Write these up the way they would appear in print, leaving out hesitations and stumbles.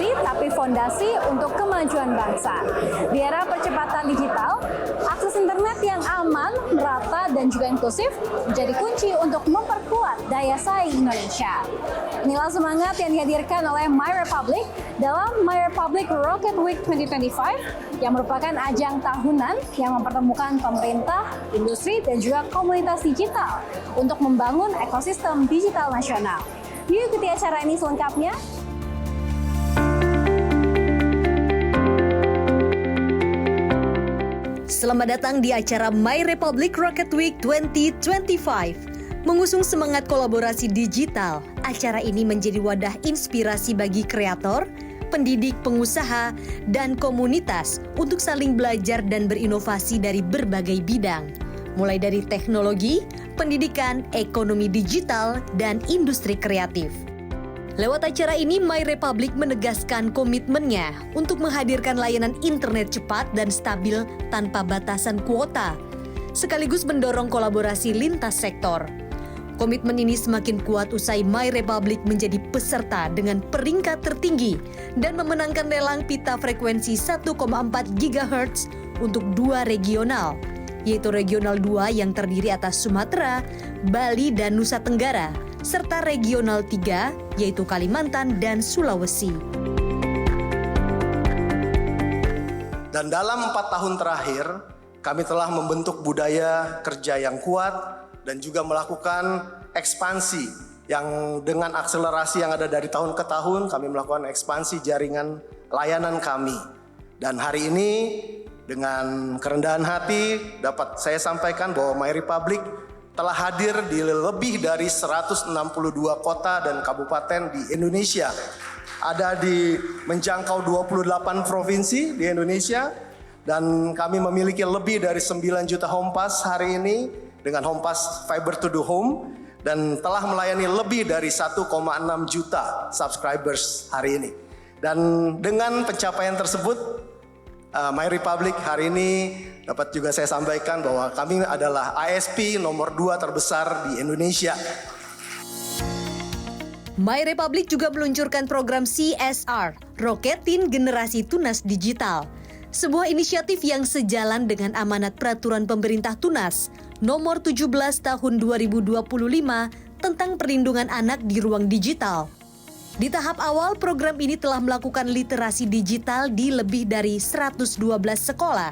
inovasi, tapi fondasi untuk kemajuan bangsa. Di era percepatan digital, akses internet yang aman, merata, dan juga inklusif menjadi kunci untuk memperkuat daya saing Indonesia. Inilah semangat yang dihadirkan oleh My Republic dalam My Republic Rocket Week 2025 yang merupakan ajang tahunan yang mempertemukan pemerintah, industri, dan juga komunitas digital untuk membangun ekosistem digital nasional. Yuk ikuti acara ini selengkapnya. Selamat datang di acara My Republic Rocket Week 2025. Mengusung semangat kolaborasi digital, acara ini menjadi wadah inspirasi bagi kreator, pendidik, pengusaha, dan komunitas untuk saling belajar dan berinovasi dari berbagai bidang, mulai dari teknologi, pendidikan, ekonomi digital, dan industri kreatif. Lewat acara ini, My Republic menegaskan komitmennya untuk menghadirkan layanan internet cepat dan stabil tanpa batasan kuota, sekaligus mendorong kolaborasi lintas sektor. Komitmen ini semakin kuat usai My Republic menjadi peserta dengan peringkat tertinggi dan memenangkan lelang pita frekuensi 1,4 GHz untuk 2 regional, yaitu Regional 2 yang terdiri atas Sumatera, Bali, dan Nusa Tenggara, serta Regional 3 yaitu Kalimantan dan Sulawesi. Dan dalam 4 tahun terakhir, kami telah membentuk budaya kerja yang kuat dan juga melakukan ekspansi yang dengan akselerasi yang ada dari tahun ke tahun, kami melakukan ekspansi jaringan layanan kami. Dan hari ini dengan kerendahan hati dapat saya sampaikan bahwa My Republic telah hadir di lebih dari 162 kota dan kabupaten di Indonesia. Ada di menjangkau 28 provinsi di Indonesia dan kami memiliki lebih dari 9 juta home pass hari ini dengan home pass fiber to the home dan telah melayani lebih dari 1,6 juta subscribers hari ini. Dan dengan pencapaian tersebut, My Republic hari ini dapat juga saya sampaikan bahwa kami adalah ISP nomor 2 terbesar di Indonesia. My Republic juga meluncurkan program CSR, Roketin Generasi Tunas Digital. Sebuah inisiatif yang sejalan dengan amanat peraturan pemerintah Tunas nomor 17 tahun 2025 tentang perlindungan anak di ruang digital. Di tahap awal, program ini telah melakukan literasi digital di lebih dari 112 sekolah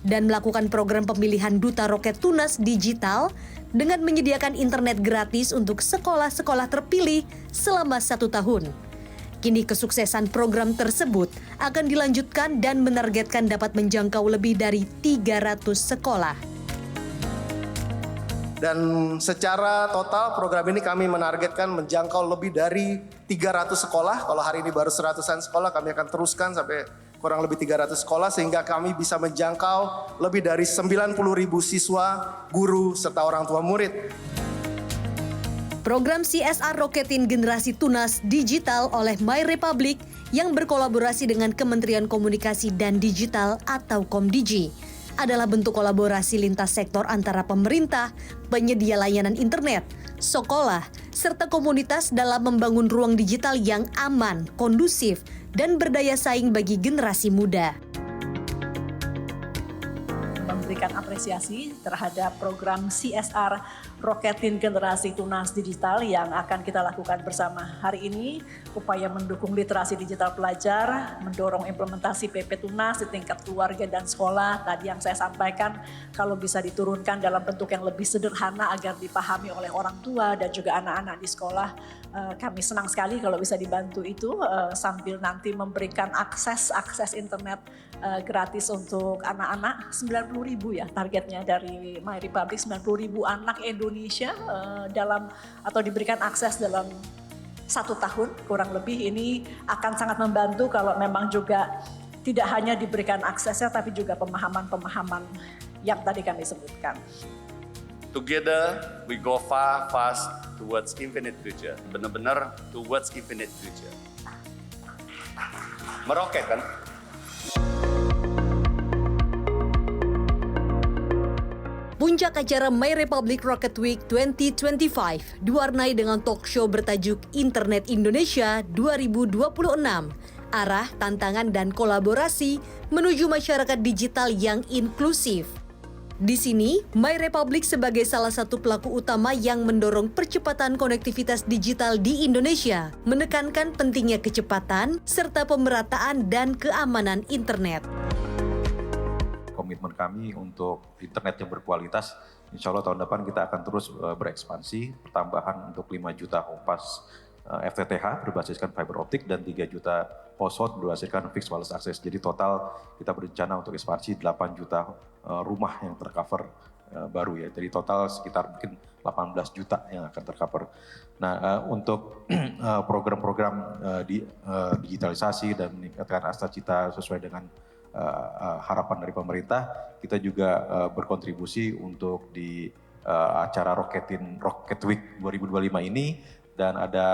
dan melakukan program pemilihan Duta Roket Tunas Digital dengan menyediakan internet gratis untuk sekolah-sekolah terpilih selama 1 tahun. Kini kesuksesan program tersebut akan dilanjutkan dan menargetkan dapat menjangkau lebih dari 300 sekolah. Dan secara total program ini kami menargetkan menjangkau lebih dari 300 sekolah. Kalau hari ini baru 100-an sekolah, kami akan teruskan sampai kurang lebih 300 sekolah sehingga kami bisa menjangkau lebih dari 90.000 siswa, guru, serta orang tua murid. Program CSR Roketin Generasi Tunas Digital oleh My Republic yang berkolaborasi dengan Kementerian Komunikasi dan Digital atau Komdigi adalah bentuk kolaborasi lintas sektor antara pemerintah, penyedia layanan internet, sekolah, serta komunitas dalam membangun ruang digital yang aman, kondusif, dan berdaya saing bagi generasi muda. Memberikan apresiasi terhadap program CSR Roketin Generasi Tunas Digital yang akan kita lakukan bersama hari ini, upaya mendukung literasi digital pelajar, mendorong implementasi PP Tunas di tingkat keluarga dan sekolah. Tadi yang saya sampaikan, kalau bisa diturunkan dalam bentuk yang lebih sederhana agar dipahami oleh orang tua dan juga anak-anak di sekolah. Kami senang sekali kalau bisa dibantu itu sambil nanti memberikan akses internet gratis untuk anak-anak. 90.000 ya targetnya dari My Republic, 90.000 anak Indonesia dalam atau diberikan akses dalam 1 tahun kurang lebih. Ini akan sangat membantu kalau memang juga tidak hanya diberikan aksesnya tapi juga pemahaman-pemahaman yang tadi kami sebutkan. Together we go far, fast towards infinite future. Benar-benar towards infinite future. Meroket kan? Puncak acara My Republic Rocket Week 2025 diwarnai dengan talk show bertajuk Internet Indonesia 2026. Arah, tantangan, dan kolaborasi menuju masyarakat digital yang inklusif. Di sini, My Republic sebagai salah satu pelaku utama yang mendorong percepatan konektivitas digital di Indonesia, menekankan pentingnya kecepatan serta pemerataan dan keamanan internet. Komitmen kami untuk internet yang berkualitas, insya Allah tahun depan kita akan terus berekspansi, pertambahan untuk 5 juta home pass FTTH berbasiskan fiber optik dan 3 juta household berbasiskan fixed wireless access. Jadi total kita berencana untuk ekspansi 8 juta rumah yang tercover baru ya. Jadi total sekitar mungkin 18 juta yang akan tercover. Nah untuk program-program digitalisasi dan meningkatkan akses cita sesuai dengan harapan dari pemerintah, kita juga berkontribusi untuk di acara Rocket Week 2025 ini, dan ada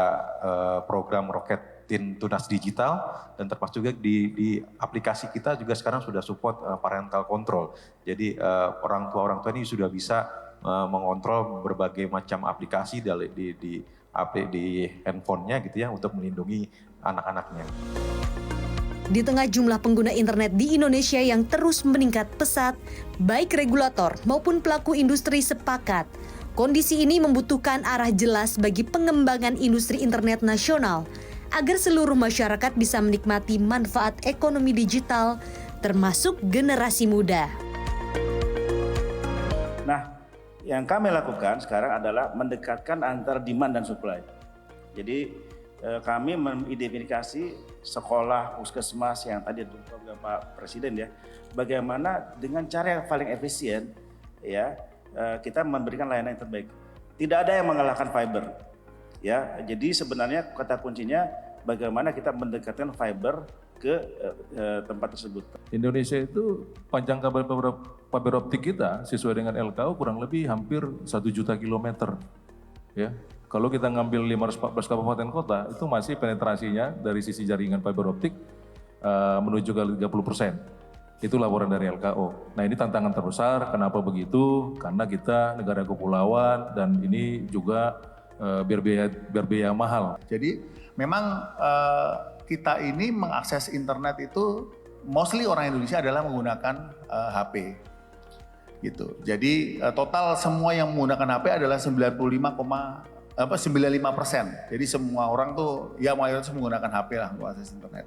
program Rocketin Tunas Digital, dan termasuk juga di aplikasi kita juga sekarang sudah support parental control. Jadi orang tua ini sudah bisa mengontrol berbagai macam aplikasi di handphonenya gitu ya, untuk melindungi anak-anaknya. Di tengah jumlah pengguna internet di Indonesia yang terus meningkat pesat, baik regulator maupun pelaku industri sepakat, kondisi ini membutuhkan arah jelas bagi pengembangan industri internet nasional agar seluruh masyarakat bisa menikmati manfaat ekonomi digital, termasuk generasi muda. Nah, yang kami lakukan sekarang adalah mendekatkan antara demand dan supply. Jadi kami mengidentifikasi sekolah, puskesmas yang tadi program Pak Presiden ya, bagaimana dengan cara yang paling efisien ya kita memberikan layanan yang terbaik. Tidak ada yang mengalahkan fiber ya. Jadi sebenarnya kata kuncinya bagaimana kita mendekatkan fiber ke tempat tersebut. Indonesia itu panjang kabel fiber optik kita sesuai dengan LKO kurang lebih hampir 1 juta kilometer ya. Kalau kita ngambil 514 kabupaten kota, itu masih penetrasinya dari sisi jaringan fiber optik menuju ke 30%. Itu laporan dari LKO. Nah ini tantangan terbesar, kenapa begitu? Karena kita negara kepulauan dan ini juga berbiaya mahal. Jadi memang kita ini mengakses internet itu mostly orang Indonesia adalah menggunakan HP. Gitu. Jadi total semua yang menggunakan HP adalah 95%. Jadi semua orang tuh ya mayoritas menggunakan HP lah untuk akses internet.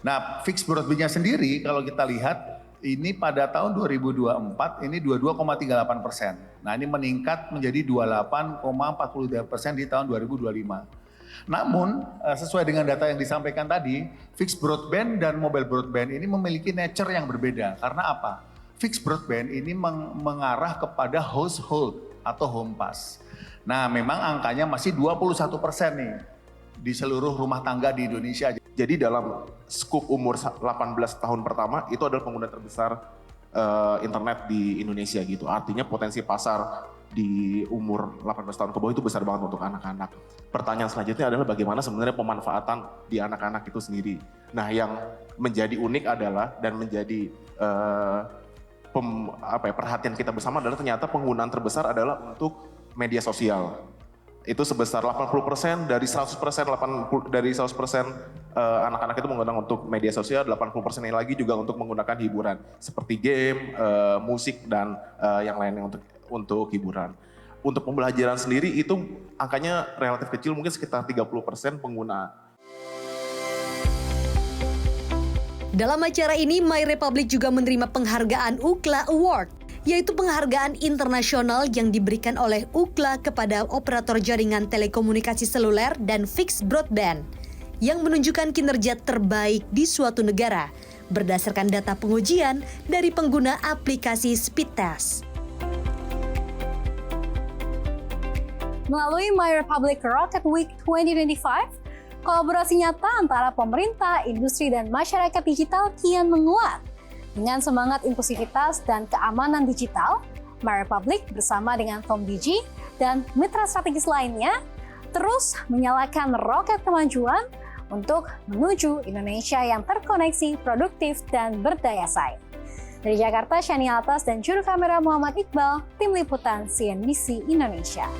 Nah, fixed broadband-nya sendiri kalau kita lihat ini pada tahun 2024 ini 22,38%. Nah, ini meningkat menjadi 28,43% di tahun 2025. Namun, sesuai dengan data yang disampaikan tadi, fixed broadband dan mobile broadband ini memiliki nature yang berbeda. Karena apa? Fixed broadband ini mengarah kepada household atau home pass. Nah, memang angkanya masih 21% nih di seluruh rumah tangga di Indonesia. Jadi dalam skup umur 18 tahun pertama itu adalah pengguna terbesar internet di Indonesia gitu. Artinya potensi pasar di umur 18 tahun ke bawah itu besar banget untuk anak-anak. Pertanyaan selanjutnya adalah bagaimana sebenarnya pemanfaatan di anak-anak itu sendiri. Nah, yang menjadi unik adalah dan menjadi perhatian kita bersama adalah ternyata penggunaan terbesar adalah untuk media sosial. Itu sebesar 80% dari 100% anak-anak itu menggunakan untuk media sosial, 80% yang lagi juga untuk menggunakan hiburan seperti game, musik dan yang lainnya untuk hiburan. Untuk pembelajaran sendiri itu angkanya relatif kecil, mungkin sekitar 30% pengguna. Dalam acara ini, My Republic juga menerima penghargaan UCLA Award, yaitu penghargaan internasional yang diberikan oleh UCLA kepada operator jaringan telekomunikasi seluler dan fixed broadband, yang menunjukkan kinerja terbaik di suatu negara, berdasarkan data pengujian dari pengguna aplikasi speed test. Melalui My Republic Rocket Week 2025, kolaborasi nyata antara pemerintah, industri, dan masyarakat digital kian menguat. Dengan semangat inklusivitas dan keamanan digital, My Republic bersama dengan FOMDigi dan mitra strategis lainnya terus menyalakan roket kemajuan untuk menuju Indonesia yang terkoneksi, produktif, dan berdaya saing. Dari Jakarta, Shani Altas dan juru kamera Muhammad Iqbal, Tim Liputan CNBC Indonesia.